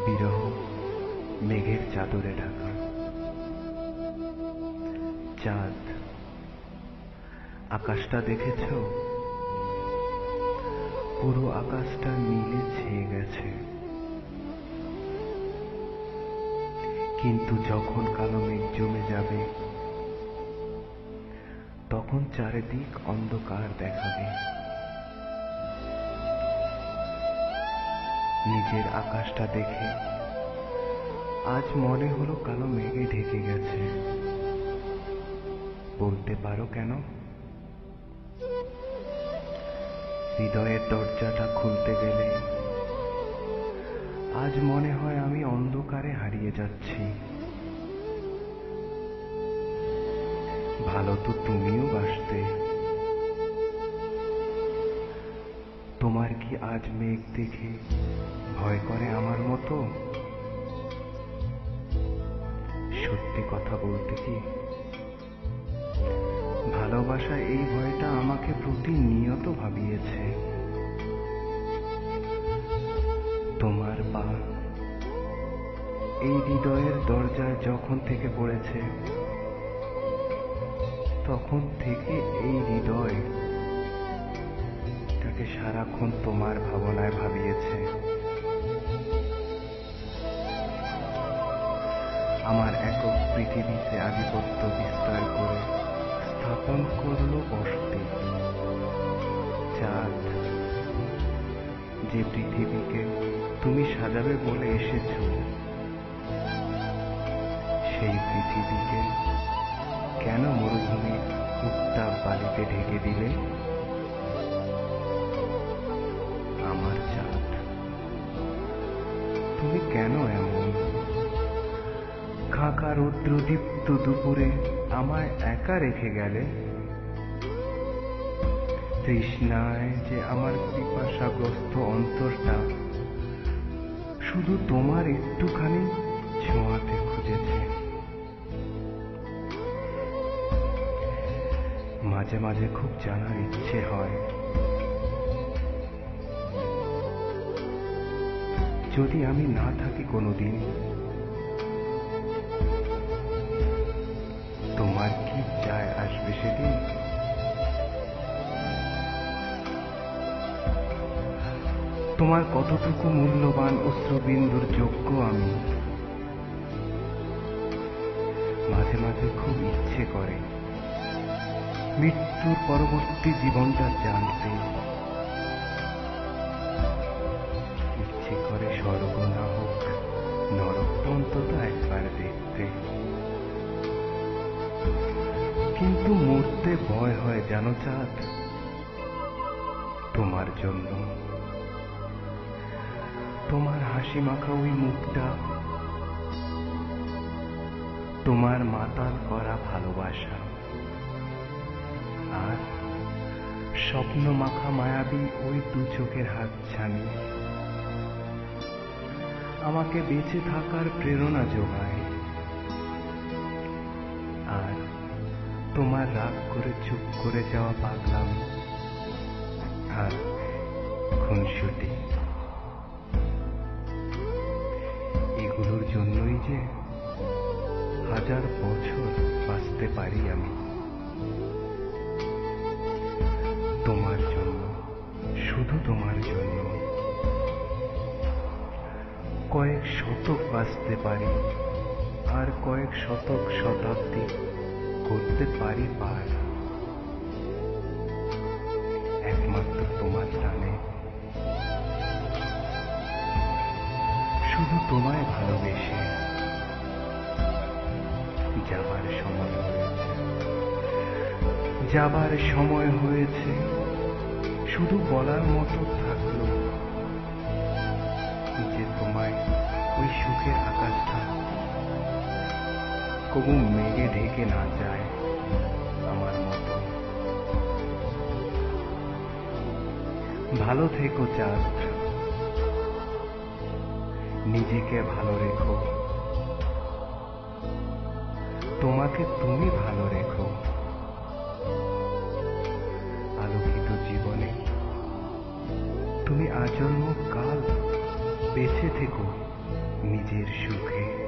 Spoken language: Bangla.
বিরহ মেঘের চাদরে ঢাকা। চাঁদ, আকাশটা দেখেছ? পুরো আকাশটা নীলে ছেয়ে গেছে। কিন্তু যখন কালো মেঘ জমে যাবে, তখন চারিদিক অন্ধকার দেখাবে। নিজের আকাশটা দেখে আজ মনে হলো কালো মেঘে ঢেকে গেছে। বলতে পারো কেন? হৃদয়ের দরজাটা খুলতে গেলে আজ মনে হয় আমি অন্ধকারে হারিয়ে যাচ্ছি। ভালো তো তুমিও বাসতে। তোমার কি আজ মেঘ দেখে ভয় করে আমার মতো? সত্যি কথা বলতে কি, ভালোবাসা এই ভয়টা আমাকে প্রতিনিয়ত ভাবিয়েছে। তোমার পা এই হৃদয়ের দরজায় যখন থেকে পড়েছে, তখন থেকে এই হৃদয় তাকে সারাক্ষণ তোমার ভাবনায় ভাবিয়েছে। আমার একক পৃথিবীতে আধিপত্য বিস্তার করে স্থাপন করলো বসতি। চাঁদ, যে পৃথিবীকে তুমি সাজাবে বলে এসেছো, সেই পৃথিবীকে কেন মরুভূমির উত্তাপ বালিতে ঢেকে দিলে? আমার চাঁদ, তুমি কেন এমন? খাঁকা রৌদ্রদীপ্ত দুপুরে আমায় একা রেখে গেলে। তৃষ্ণায় যে আমার পিপাসাগ্রস্ত অন্তরটা শুধু তোমার একটুখানি ছোঁয়াতে খুঁজেছে। মাঝে মাঝে খুব জানার ইচ্ছে হয়, যদি আমি না থাকি কোনোদিন, তোমার কি যায় আসবে সেদিন? তোমার কতটুকু মূল্যবান অশ্রুবিন্দুর যোগ্য আমি? মাঝে মাঝে খুব ইচ্ছে করে মৃত্যুর পরবর্তী জীবনটা জানতে। ইচ্ছে করে স্বর্গ না হোক, নরক অন্তত একবার দেখতে। কিন্তু মরতে ভয় হয় জানো চাঁদ, তোমার জন্য। তোমার হাসি মাখা ওই মুখটা, তোমার মাতাল করা ভালোবাসা, আর স্বপ্ন মাখা মায়াবী ওই দু চোখের হাতছানি আমাকে বেঁচে থাকার প্রেরণা যোগায়। আর তোমার রাগ করে চুপ করে যাওয়া পাগলামি আর খুনসুটি, এগুলোর জন্যই যে 1000 বছর বাঁচতে পারি আমি। তোমার জন্য, শুধু তোমার জন্য কয়েক শতক বাঁচতে পারি, আর কয়েক শতক শতাব্দী করতে পারি পার, একমাত্র তোমার টানে। শুধু তোমায় ভালোবেসে যাবার সময় হয়েছে। যাবার সময় হয়েছে, শুধু বলার মতো থাকলো যে তোমায় ওই সুখের আকাশটা কবু মেঘে ঢেকে না যায় আমার মতো। ভালো থেকো চাঁদ, নিজেকে ভালো রেখো, তোমাকে তুমি ভালো রেখো। আলোকিত জীবনে তুমি আজন্ম কাল বেঁচে থেকো নিজের সুখে।